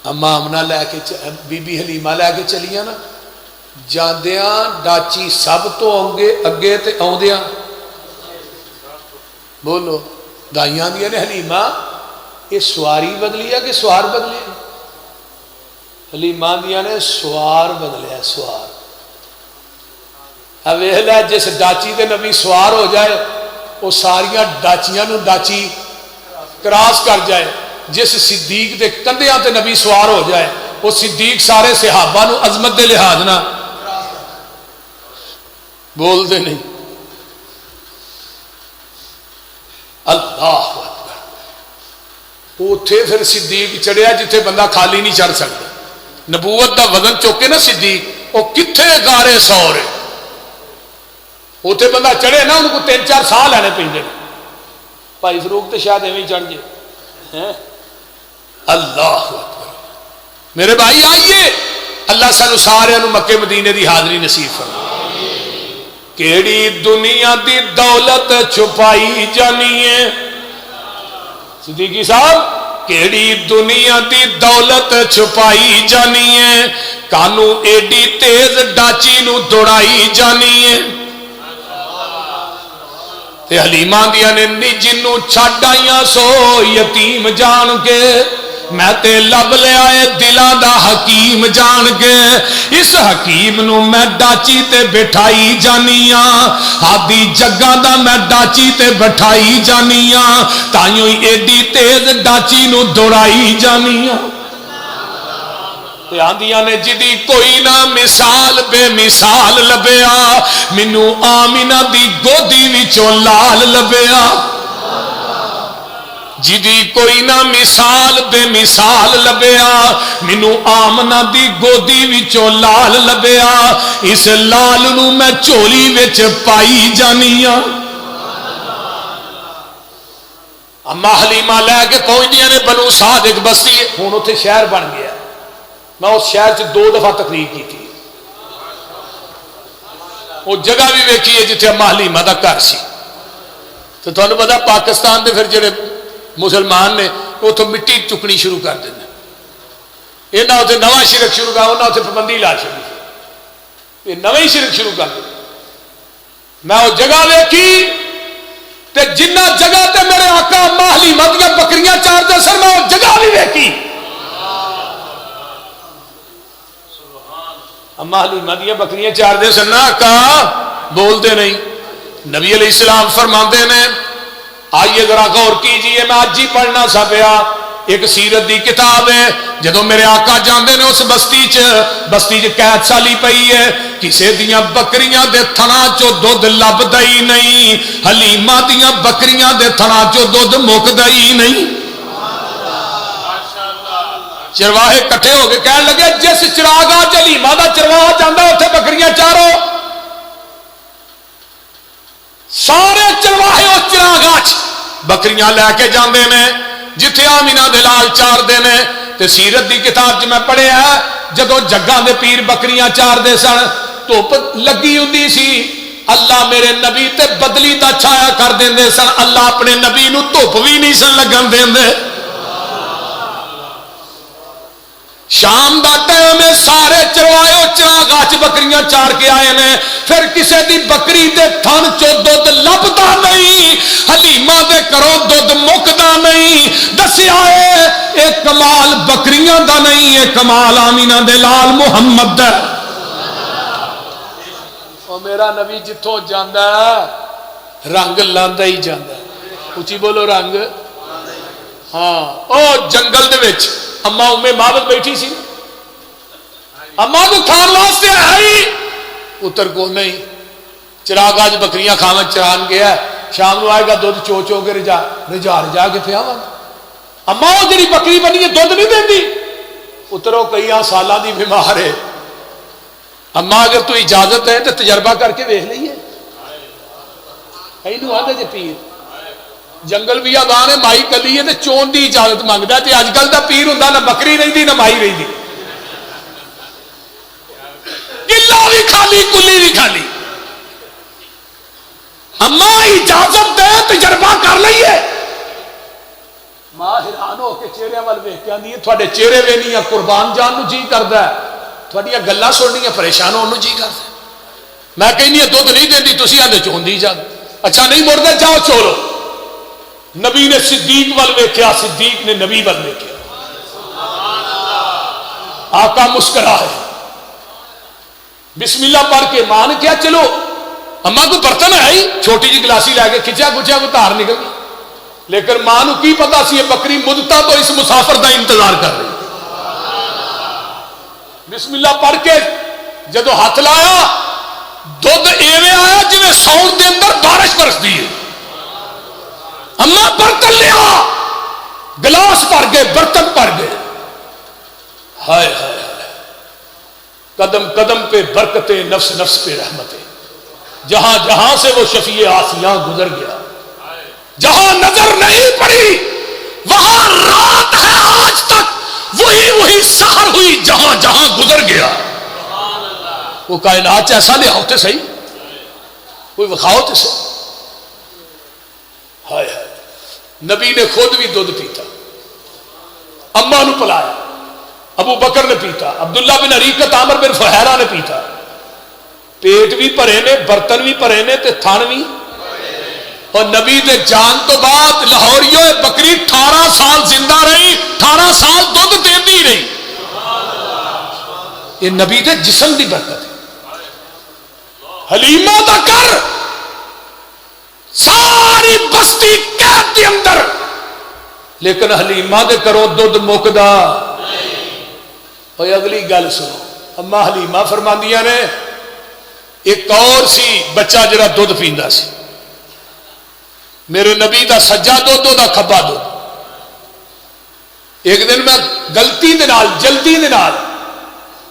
اما امنا لے کے بی بی حلیمہ لے کے چلیاں نا جاندیاں ڈاچی سب تو اگے تے آؤندیاں بولو دائیاں دیا نے حلیمہ یہ سواری بدلی ہے کہ سوار بدلی ہے حلیمہ دیا نے سوار بدلے ہے سوار اب یہ ہے جس ڈاچی دے نبی سوار ہو جائے وہ ساریاں ڈاچیاں نو ڈاچی کراس کر جائے جس صدیق دے کندھیاں تے نبی سوار ہو جائے وہ صدیق سارے صحابہ نو عظمت دے لحاظ نہ بول دے نہیں اللہ اکبر اوتھے پھر صدیق چڑھیا جتھے بندہ خالی نہیں چڑھ سکتا نبوت دا وزن چوکے نا صدیق وہ کتھے گارے سورے اوتھے بندہ چڑھے نا ان کو 3-4 سال لینے پیندے بھائی فروخ تے شاید ایویں چڑھ جائے اللہ اکبر میرے بھائی آئیے اللہ سانو سارے نو مکے مدینے دی حاضری نصیب فرمائے کیڑی دنیا دی دولت چھپائی جانی ہے صدیقی صاحب کیڑی دنیا دی دولت چھپائی جانی ہے کانو ایڈی تیز ڈاچی نو دوڑائی جانی ہے تے حلیمہ دیا نے جنوں چھڈ آئیاں سو یتیم جان کے میں تے لب لے آئے دلاں دا حکیم جان کے اس حکیم نو میں ڈاچی تے بٹھائی جانیاں آدھی جگہ دا میں ڈاچی تے بٹھائی جانیاں تائیوں ایڈی تیز ڈاچی نو دوڑائی جانیاں آندیاں نے جدی کوئی نہ مثال بے مثال لبیا منو آمینہ دی گودی وچوں لال لبیا جدی کوئی نہ مثال بے مثال لبیا منو آمنہ دی گودی وچوں لال لبیا اس لال نو میں چولی وچ پائی جانیاں اما حلیمہ لے کے پہنچ دیا نے بنو سعد ایک بستی ہوں اتنے شہر بن گیا میں اس شہر سے 2 دفعہ تقریر کی تھی وہ جگہ بھی ویکھی ہے جتنے اما حلیمہ دا گھر سی تو تمہیں پتا پاکستان دے پھر جڑے مسلمان نے وہ تو مٹی چکنی شروع کر دیں یہ نہ اتنے نواں شرک شروع کر نہ اتنے پابندی لا چکی یہ نویں شرک شروع کر دیں میں وہ جگہ ویکھی تے جنہ جگہ تے میرے آقا اما حلیمہ دیا بکریاں چار دے سر میں وہ جگہ بھی ویکھی اما حلیمہ دیا بکریاں چار دے سن آقا بول دے نہیں نبی علیہ السلام فرماندے نے آئیے ذرا غور کیجئے میں آج ہی پڑھنا سا پیا ایک سیرت دی کتاب ہے جدوں میرے آقا جاندے نے اس بستی چ قید سالی پئی ہے کسے دیاں بکریاں دے تھنا چو دودھ لبدا ہی نہیں حلیمہ دیاں بکریاں دے تھنا چو دودھ مکدا ہی نہیں چرواہے کٹھے ہو کے کہنے لگے جس چراغا حلیمہ دا چرواہا جاندا اوتھے بکریاں چارو سارے چرواہے اس چراغا بکریاں لے کے جاندے نے جتھے آمینہ دے لال چار دے نے تے سیرت دی کتاب میں پڑھیا ہے جدو جگاں دے پیر بکریاں چار دے سن دھوپ لگی ہوندی سی اللہ میرے نبی تے بدلی دا چھایا کر دیندے سن اللہ اپنے نبی نو دھوپ بھی نہیں سن لگن دیندے شام دا ٹائم میں سارے چرواہے چراغاں چ بکریاں چار کے آئے نے پھر کسے دی بکری دے تھن چو دودھ لبدا نہیں حلیمہ دے کرو دودھ مکدا نہیں دسیا ہے اے کمال بکریاں دا نہیں اے کمال آمینہ دے لال محمد دا او میرا نبی جتھوں جاندا رنگ لاندا ہی جاندا اچھی بولو رنگ ہاں او جنگل دے وچ اما امے مابد بیٹھی سی اما کو کھان واسطے آئی اتر کو نہیں چراغ آج بکریاں کھاون چران گیا شام نو آئے گا دودھ چو چو کے رجا کے پیا اما وہ جڑی بکری بنی ہے دودھ نہیں دیندی اترو کئی سالہ دی بیمار ہے، اما اگر تو اجازت ہے تو تجربہ کر کے دیکھ لئیے. اینو آدھے جی پیر جنگل بھی آبان ہے، مائی کلی ہے تو چون دی اجازت مانگتا ہے. اج کل دا پیر ہوں نہ بکری رہی نہ مائی رہی، کلا بھی خالی کلی بھی خالی. اما اجازت دے تجربہ کر لئیے. ماں حیران ہو کے چہرے وال ویکھ کے آندی ہے تھوڑے چہرے وینی قربان جان نو جی کردا ہے، تھوڑیاں گلاں سننی پریشان ہون نو جی کردا. میں کہنی دودھ نہیں دیندی تسی آندے چون دی اجازت. اچھا نہیں مردے جاؤ چھوڑو. نبی نے صدیق وال ویکھیا، صدیق نے نبی وال ویکھیا. آقا مسکرا ہے، بسم اللہ پڑھ کے ماں نے کیا چلو اما کو برتن ہے ہی، چھوٹی جی گلاسسی لے کے کھچیا کچیا کو تار نکل گئی. لیکن ماں نو کی پتا سی یہ بکری مدتا تو اس مسافر دا انتظار کر رہی. بسم اللہ پڑھ کے جدو ہاتھ لایا دودھ ایویں آیا جویں ساؤنڈ دے اندر بارش برسدی ہے. اما برتن لیا، گلاس بھر گئے، برتن بھر گئے. ہائے ہائے قدم قدم پہ برکتیں، نفس نفس پہ رحمتیں. جہاں جہاں سے وہ شفیع آسیاں گزر گیا، جہاں نظر نہیں پڑی وہاں رات ہے آج تک، وہی سحر ہوئی جہاں جہاں گزر گیا. وہ کائنات ایسا لے آؤ تے صحیح، کوئی وکھاؤ تے صحیح. ہائے ہائے نبی نے خود بھی دودھ پیتا، اما نو پلایا، ابو بکر نے پیتا، عبداللہ بن عریقت عامر بن فہیرہ نے پیتا. پیٹ بھی بھرے نے، برتن بھی بھرے نے تے تھن بھی. اور نبی دے جان تو بعد لاہوریوں بکری 18 سال زندہ رہی، 18 سال دودھ دیندی رہی. یہ نبی دے جسم دی برکت ہے. حلیمہ دا کر ساری بستی قید دے اندر، لیکن حلیمہ دے کرو دودھ مکدا. اور اگلی گل سنو، اما حلیمہ فرماندیاں نے ایک اور سی بچہ جڑا دودھ پیندا سی، میرے نبی دا سجا دودھ دا کھبا دودھ. ایک دن میں غلطی دے نال جلدی دے نال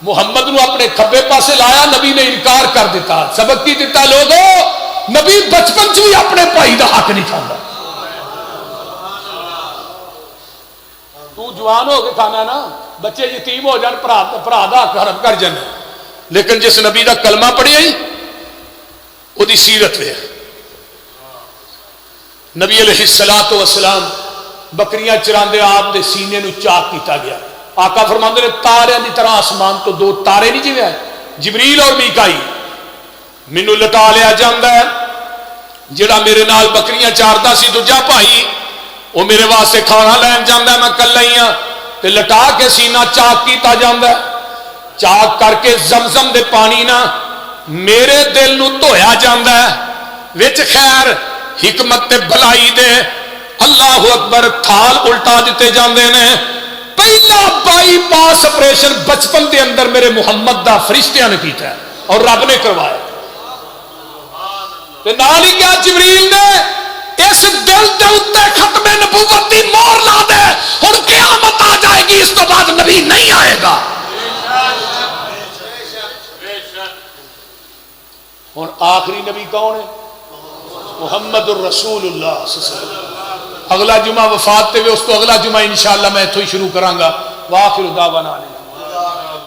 محمد نو اپنے کھبے پاسے لایا، نبی نے انکار کر دیتا. سبق کی دیتا لوگوں، نبی بچپن سے بھی اپنے بھائی دا حق نہیں کھانا. تو جوان ہو کے کھانا نا، بچے یتیم ہو جان بھرا دا حق حرم کر جانا. لیکن جس نبی دا کلمہ پڑھی آئی وہ دی سیرت ہے. نبی علیہ الصلوۃ والسلام بکریاں چراندے آپ دے سینے نو چاک کیتا گیا. آقا فرماندے نے تاریاں دی طرح آسمان تو دو تارے نہیں جویں جبریل اور میکائیل. مینوں لٹا لیا جاندا ہے، جڑا میرے نال بکریاں چاردا سی دوجا بھائی وہ میرے واسطے کھانا لین جاندا ہے، میں کلا ہی ہاں، تے لٹا کے سینہ چاک کیتا جاندا ہے. چاک کر کے زمزم دے پانی نہ میرے دل نو دھویا جاندا ہے. وچ خیر حکمت تے بھلائی دے اللہ اکبر تھال الٹا دیتے جاندے نے. پہلا بائی پاس آپریشن بچپن دے اندر میرے محمد دا فرشتیاں نے کیتا ہے اور رب نے کروایا. تے نال ہی کیا جبریل نے اس دل دے اوتے ختم نبوت دی مہر لا دے، ہن قیامت آ جائے گی، اس تو بعد نبی نہیں آئے گا. اور آخری نبی کون ہے؟ محمد الرسول اللہ صلی اللہ علیہ وسلم. اگلا جمعہ وفات تے وے، اس تو اگلا جمعہ انشاءاللہ میں اتھوں ہی شروع کراں گا. واخر دعوانا